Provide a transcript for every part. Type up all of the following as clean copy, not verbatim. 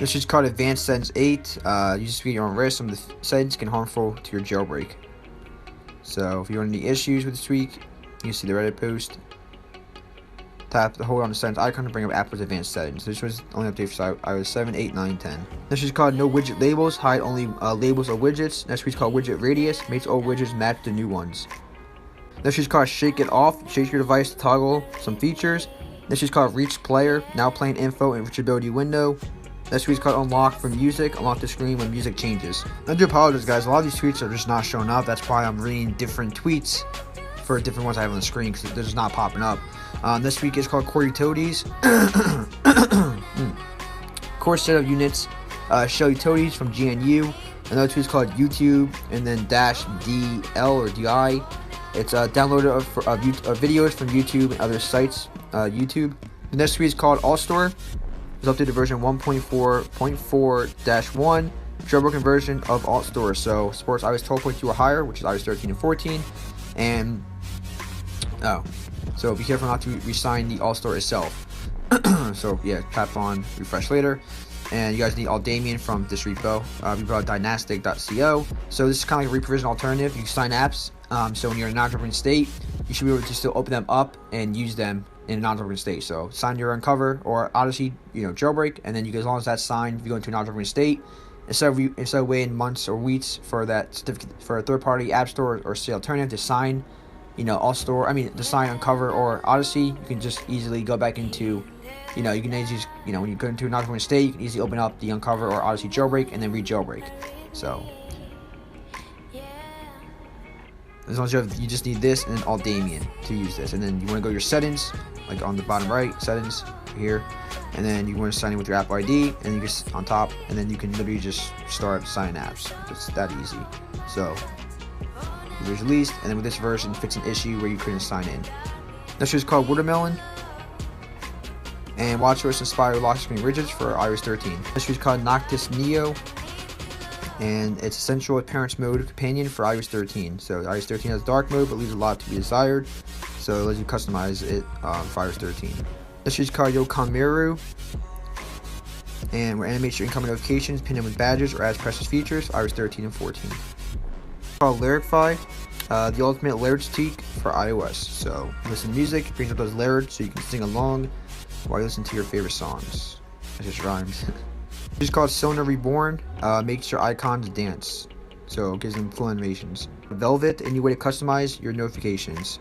This is called Advanced Settings 8. You just be your own risk. Some of the settings can harmful to your jailbreak. So if you have any issues with this tweak, you can see the Reddit post. Tap the hold on the settings icon to bring up Apple's advanced settings. This was only update for iOS 7, 8, 9, 10. This is called No Widget Labels. Hide only labels of widgets. Next is called Widget Radius. Makes all widgets match the new ones. This is called Shake It Off. Shake your device to toggle some features. This is called Reach Player. Now playing info and reachability window. This tweet's called Unlock for Music. Unlock the screen when music changes. I do apologize, guys. A lot of these tweets are just not showing up. That's why I'm reading different tweets for different ones I have on the screen because they're just not popping up. This tweet is called Core Utilities. Core set of units show utilities from GNU. Another tweet is called YouTube and then -DL or DI. It's downloaded of videos from YouTube and other sites. YouTube. The next tweet is called All Store. It's updated to version 1.4.4-1, jailbroken version of Alt Store. So supports iOS 12.2 or higher, which is iOS 13 and 14. And so be careful not to re-sign the Alt Store itself. So yeah, tap on refresh later. And you guys need Aldamian from this repo, repo.dynastic.co. So this is kind of like a reprovision alternative. You can sign apps. So when you're in a non-jailbroken state, you should be able to still open them up and use them in a non-jailbroken state. So sign your Unc0ver or Odyssey, jailbreak, and then you, as long as that's signed, if you go into a non-jailbroken state, instead of waiting months or weeks for that certificate for a third-party app store or state alternative to sign, to sign Unc0ver or Odyssey, you can just easily go back into, you can easily, when you go into a non-jailbroken state, you can easily open up the Unc0ver or Odyssey jailbreak and then re-jailbreak. So as long as you just need this and then Aldamian to use this, and then you want to go to your settings, like on the bottom right, settings here, and then you want to sign in with your app ID, and you just on top, and then you can literally just start signing apps. It's that easy. So there's released, and then with this version, fix an issue where you couldn't sign in. This is called Watermelon, and WatchOS inspired lock screen widgets for iOS 13. This is called Noctis Neo, and it's essential appearance mode companion for iOS 13. So iOS 13 has dark mode, but leaves a lot to be desired. So it lets you customize it for iOS 13. This is called Yokomiru, and where animates your incoming notifications, pin them with badges, or adds precious features for iOS 13 and 14. It's called Lyricify, the ultimate lyrics tweak for iOS. So listen to music, brings up those lyrics so you can sing along while you listen to your favorite songs. That just rhymes. It's called Sona Reborn. Makes your icons dance, so it gives them full animations. Velvet, a new way to customize your notifications.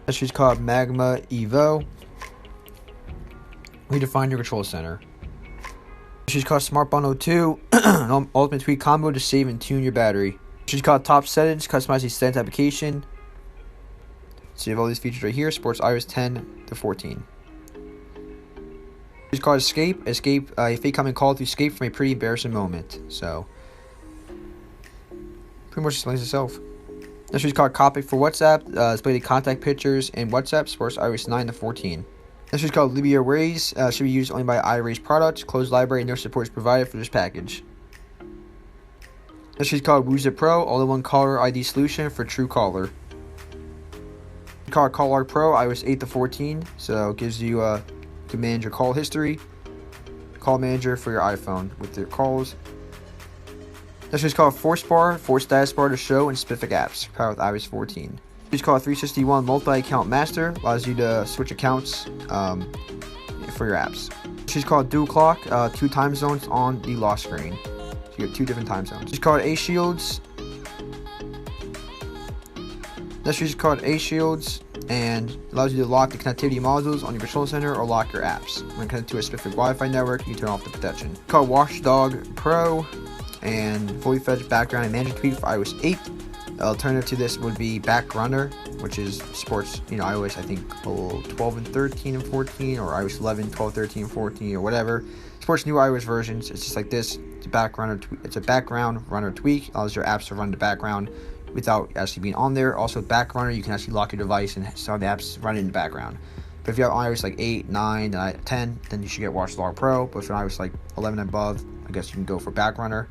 This is called Magma Evo. Redefine your control center. This is called Smart Bundle 2, an ultimate tweak combo to save and tune your battery. This is called Top Settings, customize the settings application. So you have all these features right here. Supports iOS 10 to 14. It's called Escape. Escape, a fake comment call to escape from a pretty embarrassing moment. So pretty much explains itself. This is called Copic for WhatsApp. Display the contact pictures in WhatsApp. Supports iOS 9 to 14. This is called Libya Arrays. Should be used only by iArrays products. Closed library. No support is provided for this package. This is called Woozit Pro. All-in-one caller ID solution for Truecaller. Called Caller Pro. iOS 8 to 14. So it gives you to manage your call history, call manager for your iPhone with your calls. This is called Force Bar, Force Status Bar to show in specific apps, powered with iOS 14. This is called 361 Multi-Account Master, allows you to switch accounts for your apps. This is called Dual Clock, 2 time zones on the lock screen. So you have 2 different time zones. This is called A Shields. This is called A Shields, and allows you to lock the connectivity modules on your control center or lock your apps. When connected to a specific Wi-Fi network, you turn off the protection. It's called Watchdog Pro, and fully fledged background and management tweak for iOS 8. The alternative to this would be Backrunner, which is supports iOS I think 12 and 13 and 14, or iOS 11, 12, 13, and 14, or whatever. Supports new iOS versions. It's just like this. It's a background runner tweak. Allows your apps to run in the background without actually being on there. Also, Backrunner, you can actually lock your device and have the apps run in the background. But if you have iOS like 8, 9, 10, then you should get Watchdog Pro. But if you're iOS like 11 and above, I guess you can go for Backrunner.